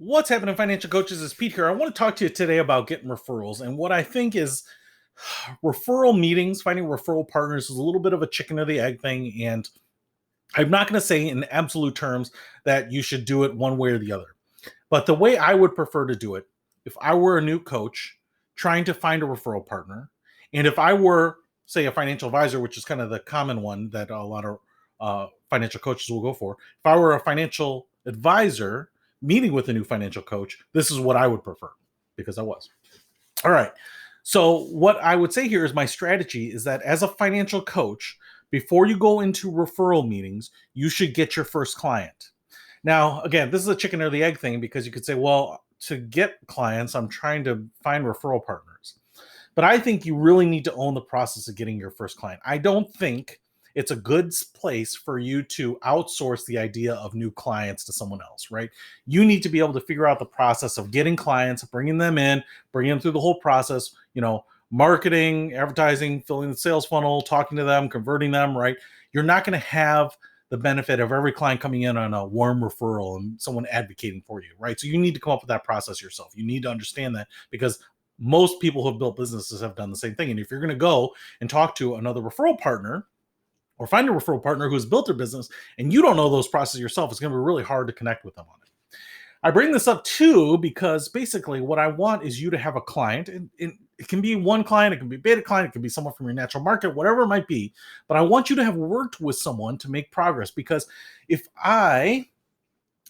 What's happening, financial coaches? It's Pete here. I want to talk to you today about getting referrals. And what I think is referral meetings, finding referral partners is a little bit of a chicken or the egg thing. And I'm not going to say in absolute terms that you should do it one way or the other. But the way I would prefer to do it, if I were a new coach trying to find a referral partner, and if I were, say, a financial advisor, which is kind of the common one that a lot of financial coaches will go for, if I were a financial advisor meeting with a new financial coach, this is what I would prefer because I was. All right. So, what I would say here is my strategy is that as a financial coach, before you go into referral meetings, you should get your first client. Now, again, this is a chicken or the egg thing because you could say, well, to get clients, I'm trying to find referral partners. But I think you really need to own the process of getting your first client. I don't think it's a good place for you to outsource the idea of new clients to someone else, right? You need to be able to figure out the process of getting clients, bringing them in, bringing them through the whole process, marketing, advertising, filling the sales funnel, talking to them, converting them, right? You're not going to have the benefit of every client coming in on a warm referral and someone advocating for you, right? So you need to come up with that process yourself. You need to understand that because most people who have built businesses have done the same thing. And if you're going to go and talk to another referral partner or find a referral partner who has built their business and you don't know those processes yourself, it's going to be really hard to connect with them on it. I bring this up too because basically what I want is you to have a client, and it can be one client, it can be a beta client, it can be someone from your natural market, whatever it might be. But I want you to have worked with someone to make progress, because if I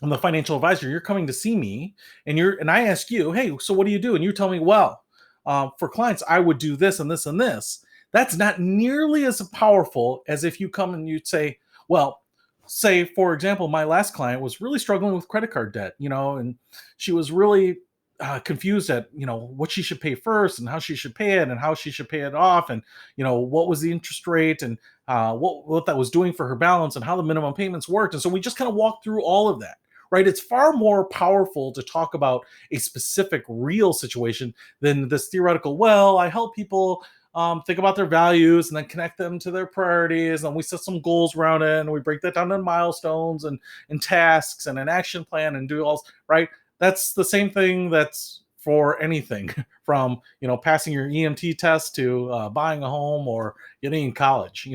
am the financial advisor, you're coming to see me, and I ask you, hey, so what do you do? And you tell me, well, for clients, I would do this and this and this. That's not nearly as powerful as if you come and you'd say, well, say, for example, my last client was really struggling with credit card debt, and she was really confused at, what she should pay first and how she should pay it and how she should pay it off. And, what was the interest rate and what that was doing for her balance and how the minimum payments worked. And so we just kind of walked through all of that. Right. It's far more powerful to talk about a specific real situation than this theoretical, well, I help people think about their values and then connect them to their priorities. And we set some goals around it and we break that down into milestones and tasks and an action plan and do all right. That's the same thing that's for anything from, passing your EMT test to buying a home or getting in college,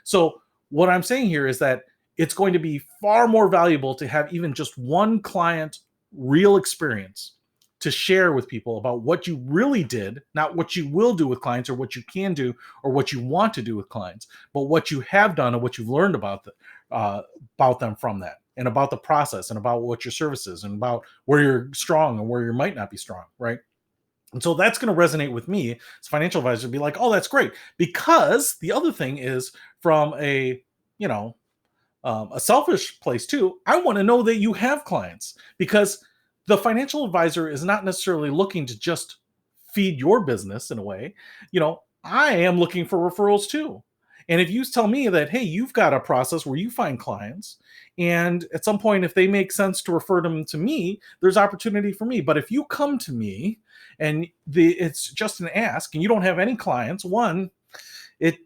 So what I'm saying here is that it's going to be far more valuable to have even just one client real experience to share with people about what you really did, not what you will do with clients or what you can do or what you want to do with clients, but what you have done and what you've learned about them from that, and about the process and about what your service is and about where you're strong and where you might not be strong, right? And so that's going to resonate with me as a financial advisor to be like, oh, that's great. Because the other thing is from a selfish place too, I want to know that you have clients, because the financial advisor is not necessarily looking to just feed your business in a way. I am looking for referrals too. And if you tell me that, hey, you've got a process where you find clients, and at some point, if they make sense to refer them to me, there's opportunity for me. But if you come to me and it's just an ask and you don't have any clients, one, it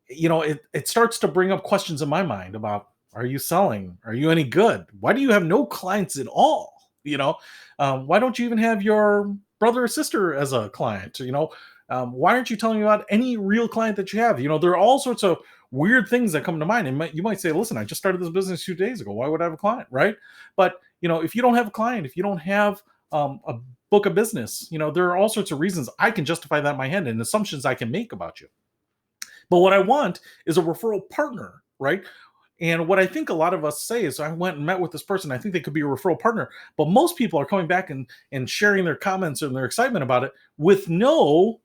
it starts to bring up questions in my mind about, are you selling? Are you any good? Why do you have no clients at all? Why don't you even have your brother or sister as a client? Why aren't you telling me about any real client that you have? There are all sorts of weird things that come to mind. And you might say, listen, I just started this business 2 days ago. Why would I have a client? Right. But, if you don't have a client, if you don't have a book of business, there are all sorts of reasons I can justify that in my head and assumptions I can make about you. But what I want is a referral partner, right? And what I think a lot of us say is, I went and met with this person, I think they could be a referral partner. But most people are coming back and sharing their comments and their excitement about it with no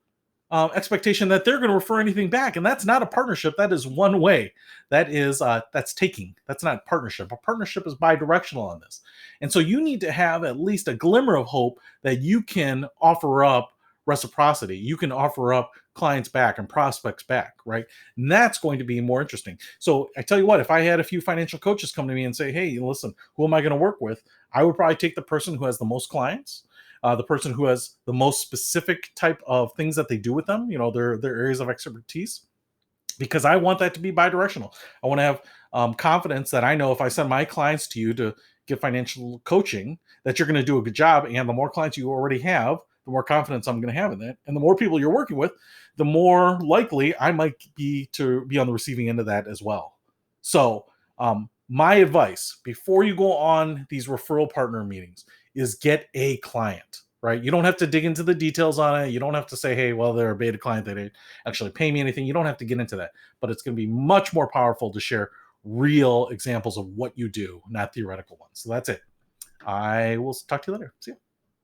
expectation that they're going to refer anything back. And that's not a partnership. That is one way. That's taking. That's not partnership. A partnership is bi-directional on this. And so you need to have at least a glimmer of hope that you can offer up reciprocity. You can offer up clients back and prospects back, right? And that's going to be more interesting. So I tell you what, if I had a few financial coaches come to me and say, hey, listen, who am I going to work with? I would probably take the person who has the most clients, the person who has the most specific type of things that they do with them, their areas of expertise, because I want that to be bi-directional. I want to have confidence that I know if I send my clients to you to get financial coaching, that you're going to do a good job. And the more clients you already have, the more confidence I'm going to have in that. And the more people you're working with, the more likely I might be to be on the receiving end of that as well. So, my advice before you go on these referral partner meetings is get a client, right? You don't have to dig into the details on it. You don't have to say, hey, well, they're a beta client. They didn't actually pay me anything. You don't have to get into that. But it's going to be much more powerful to share real examples of what you do, not theoretical ones. So that's it. I will talk to you later. See you.